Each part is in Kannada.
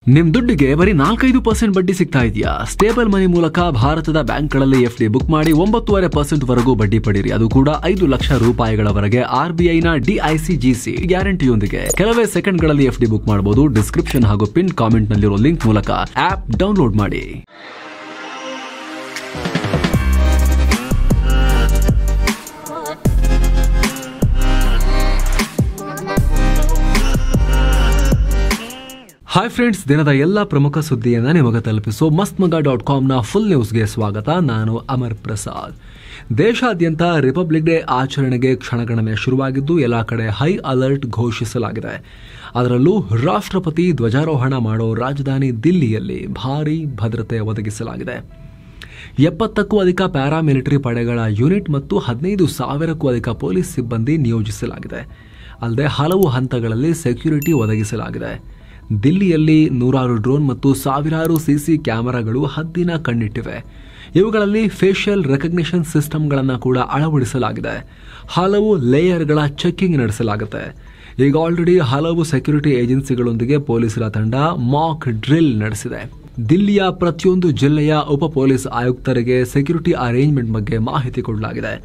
ನಿಮ್ ದುಡ್ಡಿಗೆ ಬರೀ 4-5% ಬಡ್ಡಿ ಸಿಗ್ತಾ ಇದೆಯಾ? ಸ್ಟೇಬಲ್ ಮನಿ ಮೂಲಕ ಭಾರತದ ಬ್ಯಾಂಕ್ಗಳಲ್ಲಿ ಎಫ್ಡಿ ಬುಕ್ ಮಾಡಿ 9.5% ವರೆಗೂ ಬಡ್ಡಿ ಪಡೀರಿ. ಅದು ಕೂಡ 5 ಲಕ್ಷ ರೂಪಾಯಿಗಳವರೆಗೆ RBIನ DICGC ಗ್ಯಾರಂಟಿಯೊಂದಿಗೆ. ಕೆಲವೇ ಸೆಕೆಂಡ್ಗಳಲ್ಲಿ ಎಫ್ಡಿ ಬುಕ್ ಮಾಡಬಹುದು. ಡಿಸ್ಕ್ರಿಪ್ಷನ್ ಹಾಗೂ ಪಿನ್ ಕಾಮೆಂಟ್ ನಲ್ಲಿರೋ ಲಿಂಕ್ ಮೂಲಕ ಆಪ್ ಡೌನ್ಲೋಡ್ ಮಾಡಿ. ಹಾಯ್ ಫ್ರೆಂಡ್ಸ್, ದಿನದ ಎಲ್ಲ ಪ್ರಮುಖ ಸುದ್ದಿಯನ್ನು ನಿಮಗೆ ತಲುಪಿಸೋ ಮಸ್ತ್ಮಗ.com ಫುಲ್ ನ್ಯೂಸ್ಗೆ ಸ್ವಾಗತ. ನಾನು ಅಮರ್ ಪ್ರಸಾದ್. ದೇಶಾದ್ಯಂತ ರಿಪಬ್ಲಿಕ್ ಡೇ ಆಚರಣೆಗೆ ಕ್ಷಣಗಣನೆ ಶುರುವಾಗಿದ್ದು ಎಲ್ಲ ಕಡೆ ಹೈ ಅಲರ್ಟ್ ಘೋಷಿಸಲಾಗಿದೆ. ಅದರಲ್ಲೂ ರಾಷ್ಟ್ರಪತಿ ಧ್ವಜಾರೋಹಣ ಮಾಡೋ ರಾಜಧಾನಿ ದಿಲ್ಲಿಯಲ್ಲಿ ಭಾರೀ ಭದ್ರತೆ ಒದಗಿಸಲಾಗಿದೆ. 70ಕ್ಕೂ ಅಧಿಕ ಪ್ಯಾರಾಮಿಲಿಟರಿ ಪಡೆಗಳ ಯೂನಿಟ್ ಮತ್ತು 15,000ಕ್ಕೂ ಅಧಿಕ ಪೊಲೀಸ್ ಸಿಬ್ಬಂದಿ ನಿಯೋಜಿಸಲಾಗಿದೆ. ಅಲ್ಲದೆ ಹಲವು ಹಂತಗಳಲ್ಲಿ ಸೆಕ್ಯೂರಿಟಿ ಒದಗಿಸಲಾಗಿದೆ. ದಿಲ್ಲಿಯಲ್ಲಿ 100 ಡ್ರೋನ್ ಮತ್ತು ಸಾವಿರಾರು ಸಿಸಿ ಕ್ಯಾಮೆರಾಗಳು ಹದ್ದಿನ ಕಣ್ಣಿಟ್ಟಿವೆ. ಇವುಗಳಲ್ಲಿ ಫೇಶಿಯಲ್ ರೆಕಗ್ನಿಷನ್ ಸಿಸ್ಟಮ್ಗಳನ್ನು ಕೂಡ ಅಳವಡಿಸಲಾಗಿದೆ. ಹಲವು ಲೇಯರ್ಗಳ ಚೆಕಿಂಗ್ ನಡೆಸಲಾಗುತ್ತೆ. ಈಗ ಆಲ್ರೆಡಿ ಹಲವು ಸೆಕ್ಯೂರಿಟಿ ಏಜೆನ್ಸಿಗಳೊಂದಿಗೆ ಪೊಲೀಸರ ತಂಡ ಮಾಕ್ ಡ್ರಿಲ್ ನಡೆಸಿದೆ. ದಿಲ್ಲಿಯ ಪ್ರತಿಯೊಂದು ಜಿಲ್ಲೆಯ ಉಪ ಪೊಲೀಸ್ ಆಯುಕ್ತರಿಗೆ ಸೆಕ್ಯೂರಿಟಿ ಅರೇಂಜ್ಮೆಂಟ್ ಬಗ್ಗೆ ಮಾಹಿತಿ ಕೊಡಲಾಗಿದೆ.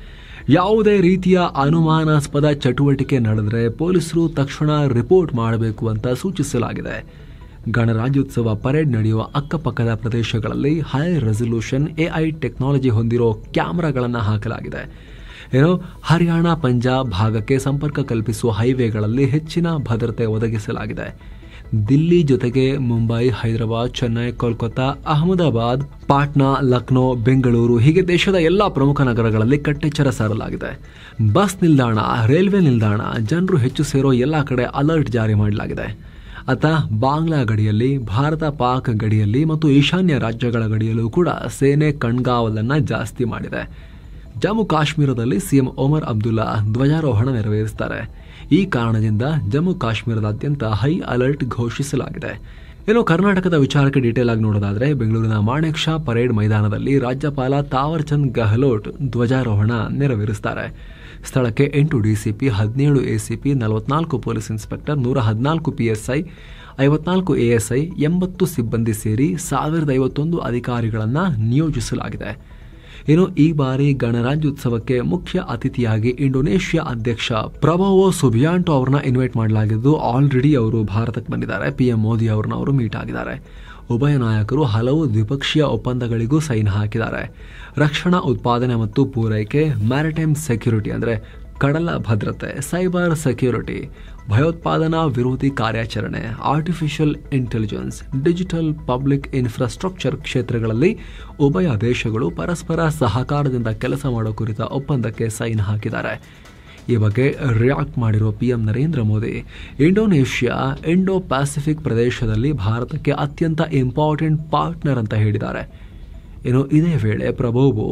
ಯಾವುದೇ ರೀತಿಯ ಅನುಮಾನಾಸ್ಪದ ಚಟುವಟಿಕೆ ನಡೆದರೆ ಪೊಲೀಸರು ತಕ್ಷಣ ರಿಪೋರ್ಟ್ ಮಾಡಬೇಕು ಅಂತ ಸೂಚಿಸಲಾಗಿದೆ. ಗಣರಾಜ್ಯೋತ್ಸವ ಪರೇಡ್ ನಡೆಯುವ ಅಕ್ಕಪಕ್ಕದ ಪ್ರದೇಶಗಳಲ್ಲಿ ಹೈ ರೆಸಲ್ಯೂಷನ್ AI ಟೆಕ್ನಾಲಜಿ ಹೊಂದಿರೋ ಕ್ಯಾಮೆರಾಗಳನ್ನು ಹಾಕಲಾಗಿದೆ. ಹರಿಯಾಣ ಪಂಜಾಬ್ ಭಾಗಕ್ಕೆ ಸಂಪರ್ಕ ಕಲ್ಪಿಸುವ ಹೈವೇಗಳಲ್ಲಿ ಹೆಚ್ಚಿನ ಭದ್ರತೆ ಒದಗಿಸಲಾಗಿದೆ. ದಿಲ್ಲಿ ಜೊತೆಗೆ ಮುಂಬೈ, ಹೈದರಾಬಾದ್, ಚೆನ್ನೈ, ಕೋಲ್ಕತ್ತಾ, ಅಹಮದಾಬಾದ್, ಪಾಟ್ನಾ, ಲಕ್ನೋ, ಬೆಂಗಳೂರು ಹೀಗೆ ದೇಶದ ಎಲ್ಲಾ ಪ್ರಮುಖ ನಗರಗಳಲ್ಲಿ ಕಟ್ಟೆಚ್ಚರ ಸಾರಲಾಗಿದೆ. ಬಸ್ ನಿಲ್ದಾಣ, ರೈಲ್ವೆ ನಿಲ್ದಾಣ, ಜನರು ಹೆಚ್ಚು ಸೇರೋ ಎಲ್ಲಾ ಕಡೆ ಅಲರ್ಟ್ ಜಾರಿ ಮಾಡಲಾಗಿದೆ. ಬಾಂಗ್ಲಾ ಗಡಿಯಲ್ಲಿ, ಭಾರತ ಪಾಕ್ ಗಡಿಯಲ್ಲಿ ಮತ್ತು ಈಶಾನ್ಯ ರಾಜ್ಯಗಳ ಗಡಿಯಲ್ಲೂ ಕೂಡ ಸೇನೆ ಕಣ್ಗಾವಲನ್ನ ಜಾಸ್ತಿ ಮಾಡಿದೆ. ಜಮ್ಮು ಕಾಶ್ಮೀರದಲ್ಲಿ ಸಿಎಂ ಒಮರ್ ಅಬ್ದುಲ್ಲಾ ಧ್ವಜಾರೋಹಣ ನೆರವೇರಿಸುತ್ತಾರೆ. ಈ ಕಾರಣದಿಂದ ಜಮ್ಮು ಕಾಶ್ಮೀರದಾದ್ಯಂತ ಹೈ ಅಲರ್ಟ್ ಘೋಷಿಸಲಾಗಿದೆ. ಕರ್ನಾಟಕದ ವಿಚಾರಕ್ಕೆ ಡೀಟೇಲ್ ಆಗಿ ನೋಡೋದಾದ್ರೆ, ಬೆಂಗಳೂರಿನ ಮಾಣೆಕ್ ಶಾ ಪರೇಡ್ ಮೈದಾನದಲ್ಲಿ ರಾಜ್ಯಪಾಲ ತಾವರ್ ಚಂದ್ ಗೆಹ್ಲೋಟ್ ಧ್ವಜಾರೋಹಣ ನೆರವೇರಿಸುತ್ತಾರೆ. ಸ್ಥಳಕ್ಕೆ 8 DCP, 17 ACP, 44 police inspector, 114 PSI, 54 ASI, 80 ಸಿಬ್ಬಂದಿ ಸೇರಿ 1051 ಅಧಿಕಾರಿಗಳನ್ನು ನಿಯೋಜಿಸಲಾಗಿದೆ. ಈ ಬಾರಿ ಗಣರಾಜ್ಯೋತ್ಸವಕ್ಕೆ ಮುಖ್ಯ ಅತಿಥಿಯಾಗಿ ಇಂಡೋನೇಷ್ಯಾ ಅಧ್ಯಕ್ಷ ಪ್ರಬೋವೋ ಸುಬಿಯಾಂಟೋ ಅವರನ್ನ ಇನ್ವೈಟ್ ಮಾಡಲಾಗಿದ್ದು, ಆಲ್ರೆಡಿ ಅವರು ಭಾರತಕ್ಕೆ ಬಂದಿದ್ದಾರೆ. PM ಮೋದಿ ಅವರನ್ನ ಅವರು ಮೀಟ್ ಆಗಿದ್ದಾರೆ. ಉಭಯ ನಾಯಕರು ಹಲವು ದ್ವಿಪಕ್ಷೀಯ ಒಪ್ಪಂದಗಳಿಗೂ ಸೈನ್ ಹಾಕಿದ್ದಾರೆ. ರಕ್ಷಣಾ ಉತ್ಪಾದನೆ ಮತ್ತು ಪೂರೈಕೆ, ಮ್ಯಾರಿಟೈಮ್ ಸೆಕ್ಯೂರಿಟಿ ಅಂದರೆ ಕಡಲ ಭದ್ರತೆ, ಸೈಬರ್ ಸೆಕ್ಯೂರಿಟಿ, ಭಯೋತ್ಪಾದನಾ ವಿರೋಧಿ ಕಾರ್ಯಾಚರಣೆ, artificial intelligence, digital public infrastructure ಕ್ಷೇತ್ರಗಳಲ್ಲಿ ಉಭಯ ದೇಶಗಳು ಪರಸ್ಪರ ಸಹಕಾರದಿಂದ ಕೆಲಸ ಮಾಡೋ ಕುರಿತ ಒಪ್ಪಂದಕ್ಕೆ ಸೈನ್ ಹಾಕಿದ್ದಾರೆ. ಈ ಬಗ್ಗೆ ರಿಯಾಕ್ಟ್ ಮಾಡಿರೋ PM Narendra Modi, Indonesia Indo Pacific ಪ್ರದೇಶದಲ್ಲಿ ಭಾರತಕ್ಕೆ ಅತ್ಯಂತ ಇಂಪಾರ್ಟೆಂಟ್ ಪಾರ್ಟ್ನರ್ ಅಂತ ಹೇಳಿದ್ದಾರೆ. ಇದೇ ವೇಳೆ ಪ್ರಬೋವೋ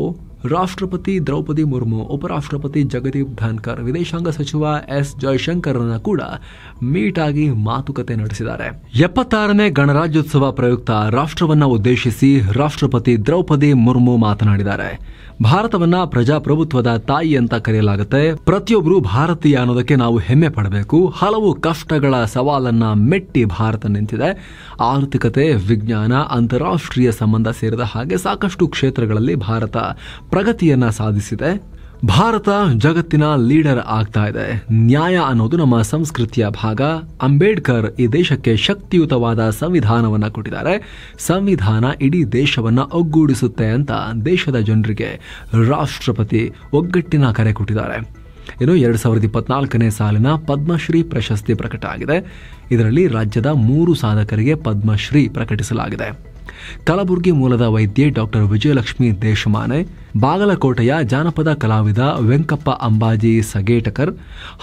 ರಾಷ್ಟ್ರಪತಿ ದ್ರೌಪದಿ ಮುರ್ಮು, ಉಪರಾಷ್ಟ್ರಪತಿ ಜಗದೀಪ್ ಧನ್ಕರ್, ವಿದೇಶಾಂಗ ಸಚಿವ S ಜೈಶಂಕರ್ ಕೂಡ ಮೀಟ್ ಆಗಿ ಮಾತುಕತೆ ನಡೆಸಿದ್ದಾರೆ. 76ನೇ ಗಣರಾಜ್ಯೋತ್ಸವ ಪ್ರಯುಕ್ತ ರಾಷ್ಟ್ರವನ್ನ ಉದ್ದೇಶಿಸಿ ರಾಷ್ಟ್ರಪತಿ ದ್ರೌಪದಿ ಮುರ್ಮು ಮಾತನಾಡಿದ್ದಾರೆ. ಭಾರತವನ್ನ ಪ್ರಜಾಪ್ರಭುತ್ವದ ತಾಯಿ ಅಂತ ಕರೆಯಲಾಗುತ್ತೆ. ಪ್ರತಿಯೊಬ್ಬರು ಭಾರತೀಯ ಅನ್ನೋದಕ್ಕೆ ನಾವು ಹೆಮ್ಮೆ ಪಡಬೇಕು. ಹಲವು ಕಷ್ಟಗಳ ಸವಾಲನ್ನ ಮೆಟ್ಟಿ ಭಾರತ ನಿಂತಿದೆ. ಆರ್ಥಿಕತೆ, ವಿಜ್ಞಾನ, ಅಂತಾರಾಷ್ಟ್ರೀಯ ಸಂಬಂಧ ಸೇರಿದ ಹಾಗೆ ಸಾಕಷ್ಟು ಕ್ಷೇತ್ರಗಳಲ್ಲಿ ಭಾರತ ಪ್ರಗತಿಯನ್ನ ಸಾಧಿಸಿದೆ. ಭಾರತ ಜಗತ್ತಿನ ಲೀಡರ್ ಆಗ್ತಾ ಇದೆ. ನ್ಯಾಯ ಅನ್ನೋದು ನಮ್ಮ ಸಂಸ್ಕೃತಿಯ ಭಾಗ. ಅಂಬೇಡ್ಕರ್ ಈ ದೇಶಕ್ಕೆ ಶಕ್ತಿಯುತವಾದ ಸಂವಿಧಾನವನ್ನ ಕೊಟ್ಟಿದ್ದಾರೆ. ಸಂವಿಧಾನ ಇಡೀ ದೇಶವನ್ನ ಒಗ್ಗೂಡಿಸುತ್ತೆ ಅಂತ ದೇಶದ ಜನರಿಗೆ ರಾಷ್ಟ್ರಪತಿ ಒಗ್ಗಟ್ಟಿನ ಕರೆ ಕೊಟ್ಟಿದ್ದಾರೆ. 2024ನೇ ಸಾಲಿನ ಪದ್ಮಶ್ರೀ ಪ್ರಶಸ್ತಿ ಪ್ರಕಟ ಆಗಿದೆ. ಇದರಲ್ಲಿ ರಾಜ್ಯದ 3 ಸಾಧಕರಿಗೆ ಪದ್ಮಶ್ರೀ ಪ್ರಕಟಿಸಲಾಗಿದೆ. ಕಲಬುರಗಿ ಮೂಲದ ವೈದ್ಯೆ ಡಾಕ್ಟರ್ ವಿಜಯಲಕ್ಷ್ಮಿ ದೇಶಮಾನೆ, ಬಾಗಲಕೋಟೆಯ ಜಾನಪದ ಕಲಾವಿದ ವೆಂಕಪ್ಪ ಅಂಬಾಜಿ ಸಗೇಟಕರ್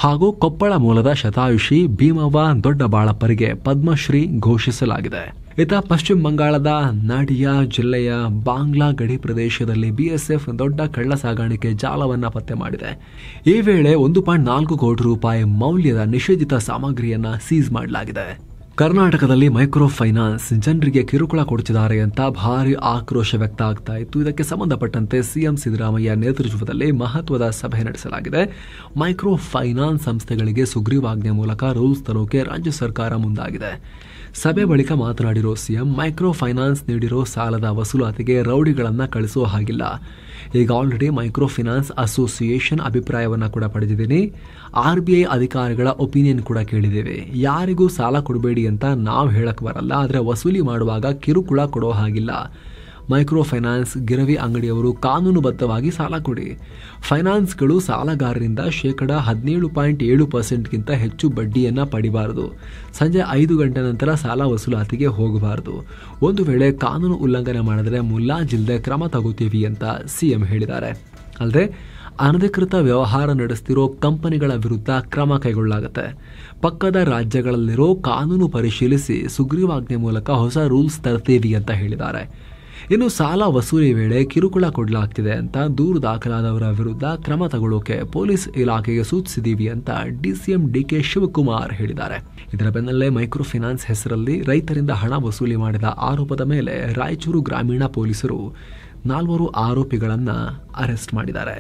ಹಾಗೂ ಕೊಪ್ಪಳ ಮೂಲದ ಶತಾಯುಷಿ ಭೀಮವ್ವ ದೊಡ್ಡಬಾಳಪ್ಪರಿಗೆ ಪದ್ಮಶ್ರೀ ಘೋಷಿಸಲಾಗಿದೆ. ಪಶ್ಚಿಮ ಬಂಗಾಳದ ನಾಡಿಯಾ ಜಿಲ್ಲೆಯ ಬಾಂಗ್ಲಾ ಗಡಿ ಪ್ರದೇಶದಲ್ಲಿ BSF ದೊಡ್ಡ ಕಳ್ಳ ಸಾಗಾಣಿಕೆ ಜಾಲವನ್ನ ಪತ್ತೆ ಮಾಡಿದೆ. ಈ ವೇಳೆ 1.4 ಕೋಟಿ ರೂಪಾಯಿ ಮೌಲ್ಯದ ನಿಷೇಧಿತ ಸಾಮಗ್ರಿಯನ್ನ ಸೀಸ್ ಮಾಡಲಾಗಿದೆ. ಕರ್ನಾಟಕದಲ್ಲಿ ಮೈಕ್ರೋ ಫೈನಾನ್ಸ್ ಜನರಿಗೆ ಕಿರುಕುಳ ಕೊಡುತ್ತಿದ್ದಾರೆ ಅಂತ ಭಾರಿ ಆಕ್ರೋಶ ವ್ಯಕ್ತ ಆಗ್ತಾ ಇತ್ತು. ಇದಕ್ಕೆ ಸಂಬಂಧಪಟ್ಟಂತೆ ಸಿಎಂ ಸಿದ್ದರಾಮಯ್ಯ ನೇತೃತ್ವದಲ್ಲಿ ಮಹತ್ವದ ಸಭೆ ನಡೆಸಲಾಗಿದೆ. ಮೈಕ್ರೋ ಫೈನಾನ್ಸ್ ಸಂಸ್ಥೆಗಳಿಗೆ ಸುಗ್ರೀವಾಜ್ಞೆ ಮೂಲಕ ರೂಲ್ಸ್ ತರೋಕೆ ರಾಜ್ಯ ಸರ್ಕಾರ ಮುಂದಾಗಿದೆ. ಸಭೆ ಬಳಿಕ ಮಾತನಾಡಿರೋ ಸಿಎಂ, ಮೈಕ್ರೋ ಫೈನಾನ್ಸ್ ನೀಡಿರೋ ಸಾಲದ ವಸೂಲಾತಿಗೆ ರೌಡಿಗಳನ್ನ ಕಳಿಸೋ ಹಾಗಿಲ್ಲ. ಈಗ ಆಲ್ರೆಡಿ ಮೈಕ್ರೋ ಫೈನಾನ್ಸ್ ಅಸೋಸಿಯೇಷನ್ ಅಭಿಪ್ರಾಯವನ್ನ ಕೂಡ ಪಡೆದಿದ್ದೀನಿ. RBI ಅಧಿಕಾರಿಗಳ ಒಪಿನಿಯನ್ ಕೂಡ ಕೇಳಿದ್ದೇವೆ. ಯಾರಿಗೂ ಸಾಲ ಕೊಡಬೇಡಿ ಅಂತ ನಾವು ಹೇಳಕ್ ಬರಲ್ಲ, ಆದರೆ ವಸೂಲಿ ಮಾಡುವಾಗ ಕಿರುಕುಳ ಕೊಡೋ ಹಾಗಿಲ್ಲ. ಮೈಕ್ರೋ ಫೈನಾನ್ಸ್ ಗಿರವಿ ಅಂಗಡಿಯವರು ಕಾನೂನುಬದ್ಧವಾಗಿ ಸಾಲ ಕೊಡಿ. ಫೈನಾನ್ಸ್ಗಳು ಸಾಲಗಾರರಿಂದ 17.7%ಗಿಂತ ಹೆಚ್ಚು ಬಡ್ಡಿಯನ್ನ ಪಡಿಬಾರದು. ಸಂಜೆ 5 ಗಂಟೆ ನಂತರ ಸಾಲ ವಸೂಲಾತಿಗೆ ಹೋಗಬಾರದು. ಒಂದು ವೇಳೆ ಕಾನೂನು ಉಲ್ಲಂಘನೆ ಮಾಡಿದ್ರೆ ಮುಲಾಜಿಲ್ಲದೆ ಕ್ರಮ ತಗೋತೀವಿ ಅಂತ ಸಿಎಂ ಹೇಳಿದ್ದಾರೆ. ಅಲ್ಲದೆ ಅನಧಿಕೃತ ವ್ಯವಹಾರ ನಡೆಸ್ತಿರೋ ಕಂಪನಿಗಳ ವಿರುದ್ಧ ಕ್ರಮ ಕೈಗೊಳ್ಳಲಾಗುತ್ತೆ. ಪಕ್ಕದ ರಾಜ್ಯಗಳಲ್ಲಿರೋ ಕಾನೂನು ಪರಿಶೀಲಿಸಿ ಸುಗ್ರೀವಾಜ್ಞೆ ಮೂಲಕ ಹೊಸ ರೂಲ್ಸ್ ತರ್ತೀವಿ ಅಂತ ಹೇಳಿದ್ದಾರೆ. ಇನ್ನು ಸಾಲ ವಸೂಲಿ ವೇಳೆ ಕಿರುಕುಳ ಕೊಡಲಾಗ್ತಿದೆ ಅಂತ ದೂರು ದಾಖಲಾದವರ ವಿರುದ್ಧ ಕ್ರಮ ತಗೊಳ್ಳೋಕೆ ಪೊಲೀಸ್ ಇಲಾಖೆಗೆ ಸೂಚಿಸಿದೀವಿ ಅಂತ DCM DK ಶಿವಕುಮಾರ್ ಹೇಳಿದ್ದಾರೆ. ಇದರ ಬೆನ್ನಲ್ಲೇ ಮೈಕ್ರೋ ಫೈನಾನ್ಸ್ ಹೆಸರಲ್ಲಿ ರೈತರಿಂದ ಹಣ ವಸೂಲಿ ಮಾಡಿದ ಆರೋಪದ ಮೇಲೆ ರಾಯಚೂರು ಗ್ರಾಮೀಣ ಪೊಲೀಸರು 4 ಆರೋಪಿಗಳನ್ನ ಅರೆಸ್ಟ್ ಮಾಡಿದ್ದಾರೆ.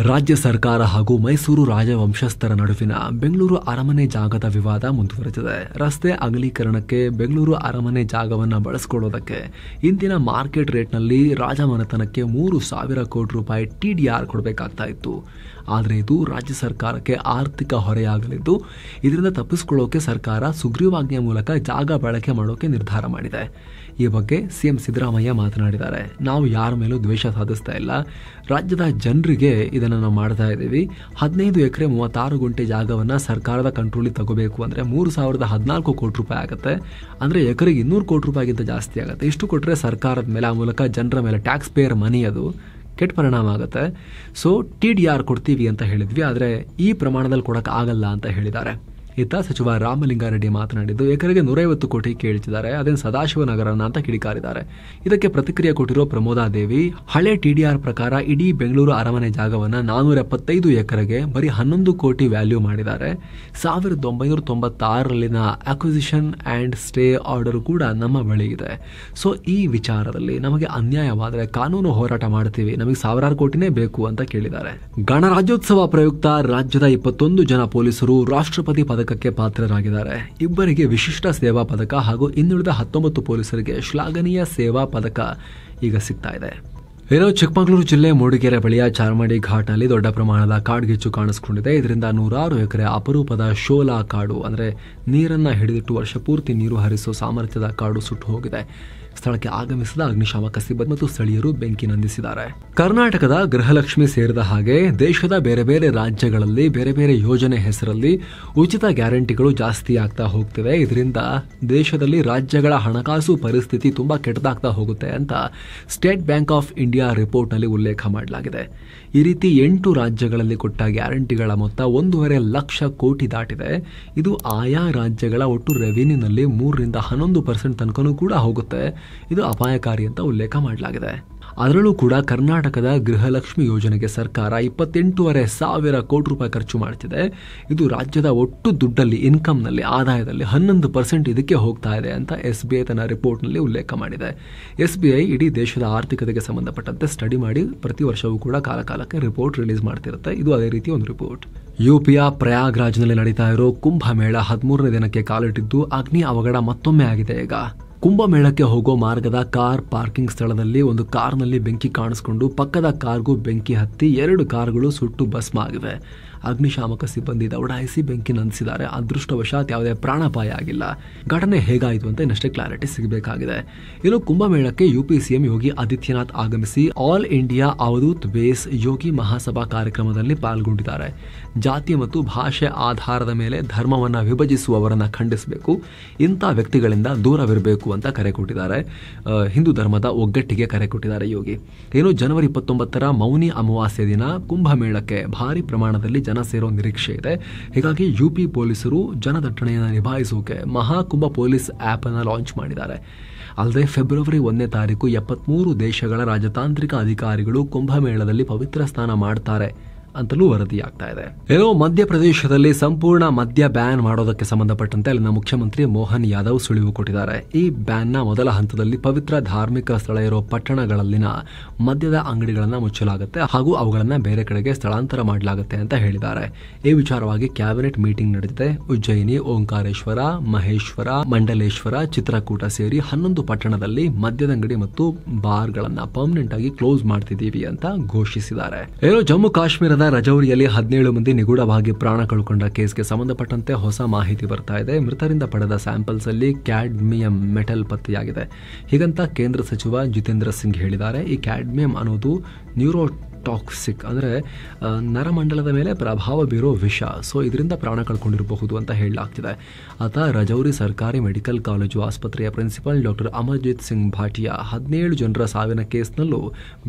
ರಾಜ್ಯ ಸರ್ಕಾರ ಹಾಗೂ ಮೈಸೂರು ರಾಜವಂಶಸ್ಥರ ನಡುವಿನ ಬೆಂಗಳೂರು ಅರಮನೆ ಜಾಗದ ವಿವಾದ ಮುಂದುವರೆದಿದೆ. ರಸ್ತೆ ಅಗಲೀಕರಣಕ್ಕೆ ಬೆಂಗಳೂರು ಅರಮನೆ ಜಾಗವನ್ನು ಬಳಸಿಕೊಳ್ಳೋದಕ್ಕೆ ಇಂದಿನ ಮಾರ್ಕೆಟ್ ರೇಟ್ನಲ್ಲಿ ರಾಜಮನೆತನಕ್ಕೆ 3,000 ಕೋಟಿ ರೂಪಾಯಿ TDR ಕೊಡಬೇಕಾಗ್ತಾ ಇತ್ತು. ಆದರೆ ಇದು ರಾಜ್ಯ ಸರ್ಕಾರಕ್ಕೆ ಆರ್ಥಿಕ ಹೊರೆಯಾಗಲಿದ್ದು, ಇದರಿಂದ ತಪ್ಪಿಸಿಕೊಳ್ಳೋಕೆ ಸರ್ಕಾರ ಸುಗ್ರೀವಾಜ್ಞೆ ಮೂಲಕ ಜಾಗ ಬಳಕೆ ಮಾಡೋಕೆ ನಿರ್ಧಾರ ಮಾಡಿದೆ. ಈ ಬಗ್ಗೆ ಸಿಎಂ ಸಿದ್ದರಾಮಯ್ಯ ಮಾತನಾಡಿದ್ದಾರೆ. ನಾವು ಯಾರ ಮೇಲೂ ದ್ವೇಷ ಸಾಧಿಸ್ತಾ ಇಲ್ಲ. ರಾಜ್ಯದ ಜನರಿಗೆ ಇದನ್ನು ನಾವು ಮಾಡ್ತಾ ಇದ್ದೀವಿ. 15 ಎಕರೆ 36 ಗುಂಟೆ ಜಾಗವನ್ನು ಸರ್ಕಾರದ ಕಂಟ್ರೋಲಿಗೆ ತಗೋಬೇಕು ಅಂದರೆ 3,014 ಕೋಟಿ ರೂಪಾಯಿ ಆಗುತ್ತೆ. ಅಂದರೆ ಎಕರೆಗೆ 200 ಕೋಟಿ ರೂಪಾಯಿಗಿಂತ ಜಾಸ್ತಿ ಆಗುತ್ತೆ. ಇಷ್ಟು ಕೊಟ್ಟರೆ ಸರ್ಕಾರದ ಮೇಲೆ, ಆ ಮೂಲಕ ಜನರ ಮೇಲೆ ಟ್ಯಾಕ್ಸ್ ಪೇಯರ್ ಮನಿ ಅದು ಕೆಟ್ಟ ಪರಿಣಾಮ ಆಗುತ್ತೆ. ಸೊ TDR ಕೊಡ್ತೀವಿ ಅಂತ ಹೇಳಿದ್ವಿ, ಆದರೆ ಈ ಪ್ರಮಾಣದಲ್ಲಿ ಕೊಡಕ್ಕೆ ಆಗಲ್ಲ ಅಂತ ಹೇಳಿದ್ದಾರೆ. ಇತ್ತ ಸಚಿವ ರಾಮಲಿಂಗಾರೆಡ್ಡಿ ಮಾತನಾಡಿದ್ದು, ಎಕರೆಗೆ 150 ಕೋಟಿ ಕೇಳ್ತಿದ್ದಾರೆ, ಅದೇನು ಸದಾಶಿವನಗರನ ಅಂತ ಕಿಡಿಕಾರಿದ್ದಾರೆ. ಇದಕ್ಕೆ ಪ್ರತಿಕ್ರಿಯೆ ಕೊಟ್ಟಿರೋ ಪ್ರಮೋದಾದೇವಿ, ಹಳೆ TDR ಪ್ರಕಾರ ಇಡೀ ಬೆಂಗಳೂರು ಅರಮನೆ ಜಾಗವನ್ನು 475 ಎಕರೆಗೆ ಬರೀ 11 ಕೋಟಿ ವ್ಯಾಲ್ಯೂ ಮಾಡಿದ್ದಾರೆ. 1996ರಲ್ಲಿನ ಅಕ್ವಿಸಿಷನ್ ಆ್ಯಂಡ್ ಸ್ಟೇ ಆರ್ಡರ್ ಕೂಡ ನಮ್ಮ ಬಳಿ ಇದೆ. ಸೊ ಈ ವಿಚಾರದಲ್ಲಿ ನಮಗೆ ಅನ್ಯಾಯವಾದರೆ ಕಾನೂನು ಹೋರಾಟ ಮಾಡ್ತೀವಿ, ನಮಗೆ 1000 ಕೋಟಿನೇ ಬೇಕು ಅಂತ ಕೇಳಿದ್ದಾರೆ. ಗಣರಾಜ್ಯೋತ್ಸವ ಪ್ರಯುಕ್ತ ರಾಜ್ಯದ 21 ಜನ ಪೊಲೀಸರು ರಾಷ್ಟ್ರಪತಿ ಪದಕಕ್ಕೆ ಪಾತ್ರರಾಗಿದ್ದಾರೆ. ಇಬ್ಬರಿಗೆ ವಿಶಿಷ್ಟ ಸೇವಾ ಪದಕ ಹಾಗೂ ಇನ್ನುಳಿದ 19 ಪೊಲೀಸರಿಗೆ ಶ್ಲಾಘನೀಯ ಸೇವಾ ಪದಕ ಈಗ ಸಿಗ್ತಾ ಇದೆ. ಇನ್ನು ಚಿಕ್ಕಮಗಳೂರು ಜಿಲ್ಲೆ ಮೂಡಿಗೆರೆ ಬಳಿಯ ಚಾರ್ಮಾಡಿ ಘಾಟ್ನಲ್ಲಿ ದೊಡ್ಡ ಪ್ರಮಾಣದ ಕಾಡ್ಗಿಚ್ಚು ಕಾಣಿಸಿಕೊಂಡಿದೆ. ಇದರಿಂದ 106 ಎಕರೆ ಅಪರೂಪದ ಶೋಲಾ ಕಾಡು, ಅಂದರೆ ನೀರನ್ನ ಹಿಡಿದಿಟ್ಟು ವರ್ಷ ಪೂರ್ತಿ ನೀರು ಹರಿಸೋ ಸಾಮರ್ಥ್ಯದ ಕಾಡು ಸುಟ್ಟು ಹೋಗಿದೆ. ಸ್ಥಳಕ್ಕೆ ಆಗಮಿಸಿದ ಅಗ್ನಿಶಾಮಕ ಸಿಬ್ಬಂದಿ ಮತ್ತು ಸ್ಥಳೀಯರು ಬೆಂಕಿ ನಂದಿಸಿದ್ದಾರೆ. ಕರ್ನಾಟಕದ ಗೃಹಲಕ್ಷ್ಮಿ ಸೇರಿದ ಹಾಗೆ ದೇಶದ ಬೇರೆ ಬೇರೆ ರಾಜ್ಯಗಳಲ್ಲಿ ಬೇರೆ ಬೇರೆ ಯೋಜನೆ ಹೆಸರಲ್ಲಿ ಉಚಿತ ಗ್ಯಾರಂಟಿಗಳು ಜಾಸ್ತಿ ಆಗ್ತಾ ಹೋಗ್ತಿವೆ. ಇದರಿಂದ ದೇಶದಲ್ಲಿ ರಾಜ್ಯಗಳ ಹಣಕಾಸು ಪರಿಸ್ಥಿತಿ ತುಂಬಾ ಕೆಟ್ಟದಾಗ್ತಾ ಹೋಗುತ್ತೆ ಅಂತ ಸ್ಟೇಟ್ ಬ್ಯಾಂಕ್ ಆಫ್ ಇಂಡಿಯಾ ರಿಪೋರ್ಟ್ನಲ್ಲಿ ಉಲ್ಲೇಖ ಮಾಡಲಾಗಿದೆ. ಈ ರೀತಿ 8 ರಾಜ್ಯಗಳಲ್ಲಿ ಕೊಟ್ಟ ಗ್ಯಾರಂಟಿಗಳ ಮೊತ್ತ 1.5 ಲಕ್ಷ ಕೋಟಿ ದಾಟಿದೆ. ಇದು ಆಯಾ ರಾಜ್ಯಗಳ ಒಟ್ಟು ರೆವಿನ್ಯೂನಲ್ಲಿ 3ರಿಂದ 11% ತನಕನೂ ಕೂಡ ಹೋಗುತ್ತೆ. ಇದು ಅಪಾಯಕಾರಿ ಅಂತ ಉಲ್ಲೇಖ ಮಾಡಲಾಗಿದೆ. ಅದರಲ್ಲೂ ಕೂಡ ಕರ್ನಾಟಕದ ಗೃಹಲಕ್ಷ್ಮಿ ಯೋಜನೆಗೆ ಸರ್ಕಾರ 28,500 ಕೋಟಿ ರೂಪಾಯಿ ಖರ್ಚು ಮಾಡ್ತಿದೆ. ಇದು ರಾಜ್ಯದ ಒಟ್ಟು ದುಡ್ಡಲ್ಲಿ, ಇನ್ಕಮ್ನಲ್ಲಿ, ಆದಾಯದಲ್ಲಿ 11% ಇದಕ್ಕೆ ಹೋಗ್ತಾ ಇದೆ ಅಂತ SBI ತನ್ನ ರಿಪೋರ್ಟ್ನಲ್ಲಿ ಉಲ್ಲೇಖ ಮಾಡಿದೆ. SBI ಇಡೀ ದೇಶದ ಆರ್ಥಿಕತೆಗೆ ಸಂಬಂಧಪಟ್ಟಂತೆ ಸ್ಟಡಿ ಮಾಡಿ ಪ್ರತಿ ವರ್ಷವೂ ಕೂಡ ಕಾಲಕಾಲಕ್ಕೆ ರಿಪೋರ್ಟ್ ರಿಲೀಸ್ ಮಾಡ್ತಿರುತ್ತೆ. ಇದು ಅದೇ ರೀತಿ ಒಂದು ರಿಪೋರ್ಟ್. UPಯ ಪ್ರಯಾಗ್ರಾಜ್ನಲ್ಲಿ ನಡೀತಾ ಇರೋ ಕುಂಭಮೇಳ 13ನೇ ದಿನಕ್ಕೆ ಕಾಲಿಟ್ಟಿದ್ದು ಅಗ್ನಿ ಅವಘಡ ಮತ್ತೊಮ್ಮೆ ಆಗಿದೆ. ಈಗ ಕುಂಭಮೇಳಕ್ಕೆ ಹೋಗೋ ಮಾರ್ಗದ ಕಾರ್ ಪಾರ್ಕಿಂಗ್ ಸ್ಥಳದಲ್ಲಿ ಒಂದು ಕಾರ್ನಲ್ಲಿ ಬೆಂಕಿ ಕಾಣಿಸಿಕೊಂಡು ಪಕ್ಕದ ಕಾರ್ಗೂ ಬೆಂಕಿ ಹತ್ತಿ 2 ಕಾರುಗಳು ಸುಟ್ಟು ಭಸ್ಮ ಆಗಿವೆ. ಅಗ್ನಿಶಾಮಕ ಸಿಬ್ಬಂದಿ ದೌಡಾಯಿಸಿ ಬೆಂಕಿ ನಂದಿಸಿದ್ದಾರೆ. ಅದೃಷ್ಟವಶಾತ್ ಯಾವುದೇ ಪ್ರಾಣಾಪಾಯ ಆಗಿಲ್ಲ. ಘಟನೆ ಹೇಗಾಯಿತು ಅಂತ ಇನ್ನಷ್ಟೇ ಕ್ಲಾರಿಟಿ ಸಿಗಬೇಕಾಗಿದೆ. ಇನ್ನು ಕುಂಭಮೇಳಕ್ಕೆ UP CM ಯೋಗಿ ಆದಿತ್ಯನಾಥ್ ಆಗಮಿಸಿ ಆಲ್ ಇಂಡಿಯಾ ಅವಧೂತ್ ಬೇಸ್ ಯೋಗಿ ಮಹಾಸಭಾ ಕಾರ್ಯಕ್ರಮದಲ್ಲಿ ಪಾಲ್ಗೊಂಡಿದ್ದಾರೆ. ಜಾತಿ ಮತ್ತು ಭಾಷೆ ಆಧಾರದ ಮೇಲೆ ಧರ್ಮವನ್ನು ವಿಭಜಿಸುವವರನ್ನ ಖಂಡಿಸಬೇಕು, ಇಂಥ ವ್ಯಕ್ತಿಗಳಿಂದ ದೂರವಿರಬೇಕು ಅಂತ ಕರೆ ಕೊಟ್ಟಿದ್ದಾರೆ. ಹಿಂದೂ ಧರ್ಮದ ಒಗ್ಗಟ್ಟಿಗೆ ಕರೆ ಕೊಟ್ಟಿದ್ದಾರೆ ಯೋಗಿ. ಏನು ಜನವರಿ 29ರ ಮೌನಿ ಅಮಾವಾಸ್ಯೆ ದಿನ ಕುಂಭಮೇಳಕ್ಕೆ ಭಾರಿ ಪ್ರಮಾಣದಲ್ಲಿ ಜನ ಸೇರೋ ನಿರೀಕ್ಷೆ ಇದೆ. ಹೀಗಾಗಿ UP ಪೊಲೀಸರು ಜನದಟ್ಟಣೆಯನ್ನು ನಿಭಾಯಿಸೋಕೆ ಮಹಾಕುಂಭ ಪೊಲೀಸ್ ಆಪ್ ಅನ್ನು ಲಾಂಚ್ ಮಾಡಿದ್ದಾರೆ. ಅಲ್ಲದೆ ಫೆಬ್ರವರಿ 1ನೇ ತಾರೀಕು 73 ದೇಶಗಳ ರಾಜತಾಂತ್ರಿಕ ಅಧಿಕಾರಿಗಳು ಕುಂಭಮೇಳದಲ್ಲಿ ಪವಿತ್ರ ಸ್ನಾನ ಮಾಡ್ತಾರೆ ಅಂತಲೂ ವರದಿಯಾಗ್ತಾ ಇದೆ. ಏನೋ ಮಧ್ಯಪ್ರದೇಶದಲ್ಲಿ ಸಂಪೂರ್ಣ ಮದ್ಯ ಬ್ಯಾನ್ ಮಾಡೋದಕ್ಕೆ ಸಂಬಂಧಪಟ್ಟಂತೆ ಅಲ್ಲಿನ ಮುಖ್ಯಮಂತ್ರಿ ಮೋಹನ್ ಯಾದವ್ ಸುಳಿವು ಕೊಟ್ಟಿದ್ದಾರೆ. ಈ ಬ್ಯಾನ್ ನ ಮೊದಲ ಹಂತದಲ್ಲಿ ಪವಿತ್ರ ಧಾರ್ಮಿಕ ಸ್ಥಳ ಇರೋ ಪಟ್ಟಣಗಳಲ್ಲಿನ ಮದ್ಯದ ಅಂಗಡಿಗಳನ್ನ ಮುಚ್ಚಲಾಗುತ್ತೆ ಹಾಗೂ ಅವುಗಳನ್ನ ಬೇರೆ ಕಡೆಗೆ ಸ್ಥಳಾಂತರ ಮಾಡಲಾಗುತ್ತೆ ಅಂತ ಹೇಳಿದ್ದಾರೆ. ಈ ವಿಚಾರವಾಗಿ ಕ್ಯಾಬಿನೆಟ್ ಮೀಟಿಂಗ್ ನಡೆದಿದೆ. ಉಜ್ಜಯಿನಿ, ಓಂಕಾರೇಶ್ವರ, ಮಹೇಶ್ವರ, ಮಂಡಲೇಶ್ವರ, ಚಿತ್ರಕೂಟ ಸೇರಿ 11 ಪಟ್ಟಣದಲ್ಲಿ ಮದ್ಯದ ಅಂಗಡಿ ಮತ್ತು ಬಾರ್ಗಳನ್ನ ಪರ್ಮನೆಂಟ್ ಆಗಿ ಕ್ಲೋಸ್ ಮಾಡ್ತಿದ್ದೀವಿ ಅಂತ ಘೋಷಿಸಿದ್ದಾರೆ. ಏನೋ ಜಮ್ಮು ಕಾಶ್ಮೀರದ ರಜೌರಿಯಲ್ಲಿ 17 ಮಂದಿ ನಿಗೂಢವಾಗಿ ಪ್ರಾಣ ಕಳ್ಕೊಂಡ ಕೇಸ್ಗೆ ಸಂಬಂಧಪಟ್ಟಂತೆ ಹೊಸ ಮಾಹಿತಿ ಬರ್ತಾ ಇದೆ. ಮೃತರಿಂದ ಪಡೆದ ಸ್ಯಾಂಪಲ್ಸ್ ಅಲ್ಲಿ ಕ್ಯಾಡ್ಮಿಯಂ ಮೆಟಲ್ ಪತ್ತೆಯಾಗಿದೆ. ಹೀಗಂತ ಕೇಂದ್ರ ಸಚಿವ ಜಿತೇಂದ್ರ ಸಿಂಗ್ ಹೇಳಿದ್ದಾರೆ. ಈ ಕ್ಯಾಡ್ಮಿಯಂ ಅನ್ನೋದು ನ್ಯೂರೋಟಾಕ್ಸಿಕ್ ಅಂದ್ರೆ ನರಮಂಡಲದ ಮೇಲೆ ಪ್ರಭಾವ ಬೀರೋ ವಿಷ. ಸೊ ಇದರಿಂದ ಪ್ರಾಣ ಕಳ್ಕೊಂಡಿರಬಹುದು ಅಂತ ಹೇಳಲಾಗ್ತಿದೆ. ಆತ ರಜೌರಿ ಸರ್ಕಾರಿ ಮೆಡಿಕಲ್ ಕಾಲೇಜು ಆಸ್ಪತ್ರೆಯ ಪ್ರಿನ್ಸಿಪಲ್ ಡಾಕ್ಟರ್ ಅಮರ್ಜಿತ್ ಸಿಂಗ್ ಭಾಟಿಯಾ 17 ಜನರ ಸಾವಿನ ಕೇಸ್ನಲ್ಲೂ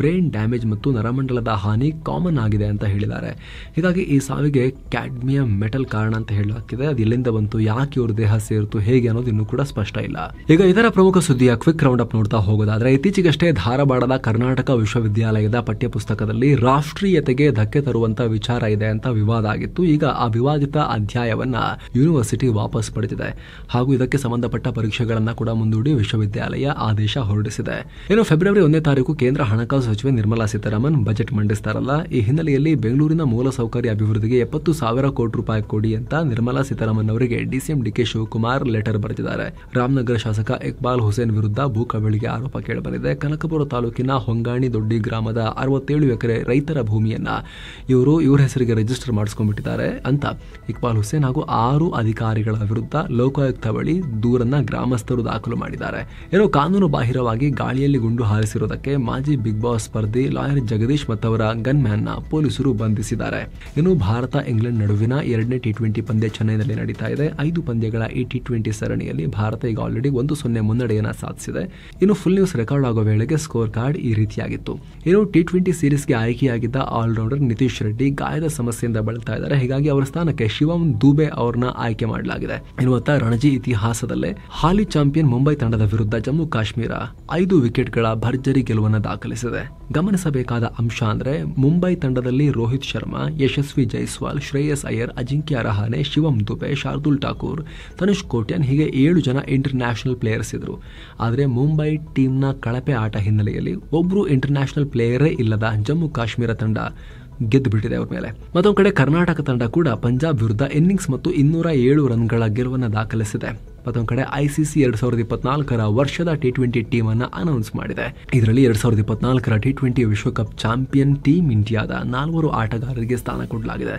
ಬ್ರೈನ್ ಡ್ಯಾಮೇಜ್ ಮತ್ತು ನರಮಂಡಲದ ಹಾನಿ ಕಾಮನ್ ಆಗಿದೆ ಅಂತ ಹೇಳಿದ್ದಾರೆ. ಹೀಗಾಗಿ ಈ ಸಾವಿಗೆ ಕ್ಯಾಡ್ಮಿಯಂ ಮೆಟಲ್ ಕಾರಣ ಅಂತ ಹೇಳಲಾಗ್ತಿದೆ. ಅದು ಎಲ್ಲಿಂದ ಬಂತು, ಯಾಕೆ ಇವ್ರ ದೇಹ ಸೇರಿತು, ಹೇಗೆ ಅನ್ನೋದು ಇನ್ನೂ ಕೂಡ ಸ್ಪಷ್ಟ ಇಲ್ಲ. ಈಗ ಇದರ ಪ್ರಮುಖ ಸುದ್ದಿಯ ಕ್ವಿಕ್ ರೌಂಡ್ ಅಪ್ ನೋಡ್ತಾ ಹೋಗೋದಾದ್ರೆ, ಇತ್ತೀಚೆಗಷ್ಟೇ ಧಾರವಾಡದ ಕರ್ನಾಟಕ ವಿಶ್ವವಿದ್ಯಾಲಯದ ಪಠ್ಯಪುಸ್ತಕದಲ್ಲಿ ರಾಷ್ಟ್ರೀಯತೆಗೆ ಧಕ್ಕೆ ತರುವಂತ ವಿಚಾರ ಇದೆ ಅಂತ ವಿವಾದ ಆಗಿತ್ತು. ಈಗ ಆ ವಿವಾದಿತ ಅಧ್ಯಾಯವನ್ನ ಯೂನಿವರ್ಸಿಟಿ ವಾಪಸ್ ಪಡೆದಿದೆ ಹಾಗೂ ಇದಕ್ಕೆ ಸಂಬಂಧಪಟ್ಟ ಪರೀಕ್ಷೆಗಳನ್ನ ಕೂಡ ಮುಂದೂಡಿ ವಿಶ್ವವಿದ್ಯಾಲಯ ಆದೇಶ ಹೊರಡಿಸಿದೆ. ಇನ್ನು ಫೆಬ್ರವರಿ 1ನೇ ತಾರೀಕು ಕೇಂದ್ರ ಹಣಕಾಸು ಸಚಿವೆ ನಿರ್ಮಲಾ ಸೀತಾರಾಮನ್ ಬಜೆಟ್ ಮಂಡಿಸ್ತಾರಲ್ಲ, ಈ ಹಿನ್ನೆಲೆಯಲ್ಲಿ ಬೆಂಗಳೂರಿನ ಮೂಲಸೌಕರ್ಯ ಅಭಿವೃದ್ಧಿಗೆ 70,000 ಕೋಟಿ ರೂಪಾಯಿ ಕೊಡಿ ಅಂತ ನಿರ್ಮಲಾ ಸೀತಾರಾಮನ್ ಅವರಿಗೆ ಡಿಸಿಎಂ ಡಿಕೆ ಶಿವಕುಮಾರ್ ಲೆಟರ್ ಬರೆದಿದ್ದಾರೆ. ರಾಮನಗರ ಶಾಸಕ ಇಕ್ಬಾಲ್ ಹುಸೇನ್ ವಿರುದ್ಧ ಭೂ ಕಬಳಿಕೆ ಆರೋಪ ಕೇಳಿಬಂದಿದೆ. ಕನಕಪುರ ತಾಲೂಕಿನ ಹೊಂಗಾಣಿ ದೊಡ್ಡಿ ಗ್ರಾಮದ 67 ಎಕರೆ ರೈತರ ಭೂಮಿಯನ್ನ ಇವ್ರ ಹೆಸರಿಗೆ ರಿಜಿಸ್ಟರ್ ಮಾಡಿಸ್ಕೊಂಡ್ಬಿಟ್ಟಿದ್ದಾರೆ ಅಂತ ಇಕ್ಬಾಲ್ ಹುಸೇನ್ ಹಾಗೂ 6 ಅಧಿಕಾರಿಗಳ ವಿರುದ್ಧ ಲೋಕಾಯುಕ್ತ ಬಳಿ ದೂರನ್ನ ಗ್ರಾಮಸ್ಥರು ದಾಖಲು ಮಾಡಿದ್ದಾರೆ. ಏನೋ ಕಾನೂನು ಬಾಹಿರವಾಗಿ ಗಾಳಿಯಲ್ಲಿ ಗುಂಡು ಹಾರಿಸಿರುವುದಕ್ಕೆ ಮಾಜಿ ಬಿಗ್ ಬಾಸ್ ಸ್ಪರ್ಧಿ ಲಾಯರ್ ಜಗದೀಶ್ ಮತ್ತವರ ಗನ್ ಮ್ಯಾನ್ ನ ಪೊಲೀಸರು ಬಂಧಿಸಿದ್ದಾರೆ. ಇನ್ನು ಭಾರತ ಇಂಗ್ಲೆಂಡ್ ನಡುವಿನ 2ನೇ ಟಿ20 ಪಂದ್ಯ ಚೆನ್ನೈನಲ್ಲಿ ನಡೀತಾ ಇದೆ. 5 ಪಂದ್ಯಗಳ ಈ ಟಿ20 ಸರಣಿಯಲ್ಲಿ ಭಾರತ ಈಗ ಆಲ್ರೆಡಿ 1-0 ಮುನ್ನಡೆಯನ್ನ ಸಾಧಿಸಿದೆ. ಇನ್ನು ಫುಲ್ ನ್ಯೂಸ್ ರೆಕಾರ್ಡ್ ಆಗೋ ವೇಳೆಗೆ ಸ್ಕೋರ್ ಕಾರ್ಡ್ ಈ ರೀತಿಯಾಗಿತ್ತು. ಇನ್ನು ಟಿ20 ಸೀರೀಸ್ಗೆ ಆಯ್ಕೆಯಾಗಿದ್ದ ಆಲ್ರೌಂಡರ್ ನಿತೀಶ್ ರೆಡ್ಡಿ ಗಾಯದ ಸಮಸ್ಯೆಯಿಂದ ಬಳಲ್ತಾ ಇದ್ದಾರೆ. ಹೀಗಾಗಿ ಅವರ ಸ್ಥಾನಕ್ಕೆ ಶಿವಂ ದುಬೆ ಅವರನ್ನ ಆಯ್ಕೆ ಮಾಡಲಾಗಿದೆ. ಇನ್ನು ರಣಜಿ ಇತಿಹಾಸದಲ್ಲೇ ಹಾಲಿ ಚಾಂಪಿಯನ್ ಮುಂಬೈ ತಂಡದ ವಿರುದ್ಧ ಜಮ್ಮು ಕಾಶ್ಮೀರ 5 ವಿಕೆಟ್ಗಳ ಭರ್ಜರಿ ಗೆಲುವನ್ನು ದಾಖಲಿಸಿದೆ. ಗಮನಿಸಬೇಕಾದ ಅಂಶ ಅಂದ್ರೆ ಮುಂಬೈ ತಂಡದಲ್ಲಿ ರೋಹಿತ್ ಶರ್ಮಾ, ಯಶಸ್ವಿ ಜೈಸ್ವಾಲ್, ಶ್ರೇಯಸ್ ಅಯ್ಯರ್, ಅಜಿಂಕ್ಯ ರಹಾನೆ, ಶಿವಂ ದುಬೆ, ಶಾರ್ದುಲ್ ಠಾಕೂರ್, ತನುಷ್ ಕೋಟ್ಯಾನ್ ಹೀಗೆ 7 ಜನ ಇಂಟರ್ ನ್ಯಾಷನಲ್ ಪ್ಲೇಯರ್ಸ್ ಇದ್ರು. ಆದರೆ ಮುಂಬೈ ಟೀಮ್ನ ಕಳಪೆ ಆಟ ಹಿನ್ನೆಲೆಯಲ್ಲಿ ಒಬ್ರು ಇಂಟರ್ ನ್ಯಾಷನಲ್ ಪ್ಲೇಯರೇ ಇಲ್ಲದ ಜಮ್ಮು ಕಾಶ್ಮೀರ ತಂಡ ಗೆದ್ದು ಬಿಟ್ಟಿದೆ ಅವ್ರ ಮೇಲೆ. ಮತ್ತೊಂದು ಕಡೆ ಕರ್ನಾಟಕ ತಂಡ ಕೂಡ ಪಂಜಾಬ್ ವಿರುದ್ಧ ಇನ್ನಿಂಗ್ಸ್ ಮತ್ತು 207 ರನ್ಗಳ ಗೆಲುವನ್ನು ದಾಖಲಿಸಿದೆ. ಮತ್ತೊಂದು ಕಡೆ ಐಸಿಸಿ 2024 ವರ್ಷದ ಟಿ20 ಟೀಮ್ ಅನ್ನ ಅನೌನ್ಸ್ ಮಾಡಿದೆ. ಇದರಲ್ಲಿ 2024 ಟಿ20 ವಿಶ್ವಕಪ್ ಚಾಂಪಿಯನ್ ಟೀಮ್ ಇಂಡಿಯಾದ 4 ಆಟಗಾರರಿಗೆ ಸ್ಥಾನ ಕೊಡಲಾಗಿದೆ.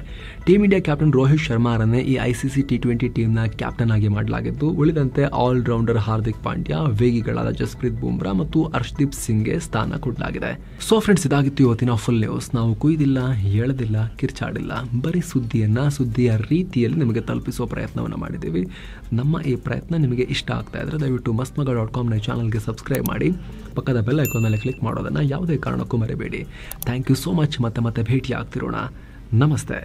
ಟೀಮ್ ಇಂಡಿಯಾ ಕ್ಯಾಪ್ಟನ್ ರೋಹಿತ್ ಶರ್ಮಾರನ್ನೇ ಈ ಐಸಿಸಿ ಟಿ20 ಟೀಮ್ನ ಕ್ಯಾಪ್ಟನ್ ಆಗಿ ಮಾಡಲಾಗಿದ್ದು, ಉಳಿದಂತೆ ಆಲ್ರೌಂಡರ್ ಹಾರ್ದಿಕ್ ಪಾಂಡ್ಯ, ವೇಗಿಗಳಾದ ಜಸ್ಪ್ರೀತ್ ಬುಮ್ರಾ ಮತ್ತು ಹರ್ಷದೀಪ್ ಸಿಂಗ್ಗೆ ಸ್ಥಾನ ಕೊಡಲಾಗಿದೆ. ಸೊ ಫ್ರೆಂಡ್ಸ್, ಇದಾಗಿತ್ತು ಇವತ್ತಿನ ಫುಲ್ ನ್ಯೂಸ್. ನಾವು ಕುಯ್ದಿಲ್ಲ, ಹೇಳದಿಲ್ಲ, ಕಿರ್ಚಾಡಿಲ್ಲ, ಬರೀ ಸುದ್ದಿಯ ರೀತಿಯಲ್ಲಿ ನಿಮಗೆ ತಲುಪಿಸುವ ಪ್ರಯತ್ನವನ್ನು ಮಾಡಿದ್ದೀವಿ. ನಮ್ಮ ಈ ಪ್ರಯತ್ನ ನಿಮಗೆ ಇಷ್ಟ ಆಗ್ತಾ ಇದ್ರೆ ದಯವಿಟ್ಟು mastmaga.com ಚಾನಲ್ಗೆ ಸಬ್ಸ್ಕ್ರೈಬ್ ಮಾಡಿ, ಪಕ್ಕದ ಬೆಲ್ ಐಕಾನ್ ಮೇಲೆ ಕ್ಲಿಕ್ ಮಾಡೋದನ್ನ ಯಾವುದೇ ಕಾರಣಕ್ಕೂ ಮರಿಬೇಡಿ. Thank you so much. ಮತ್ತೆ ಭೇಟಿ ಆಗ್ತಿರೋಣ. ನಮಸ್ತೆ.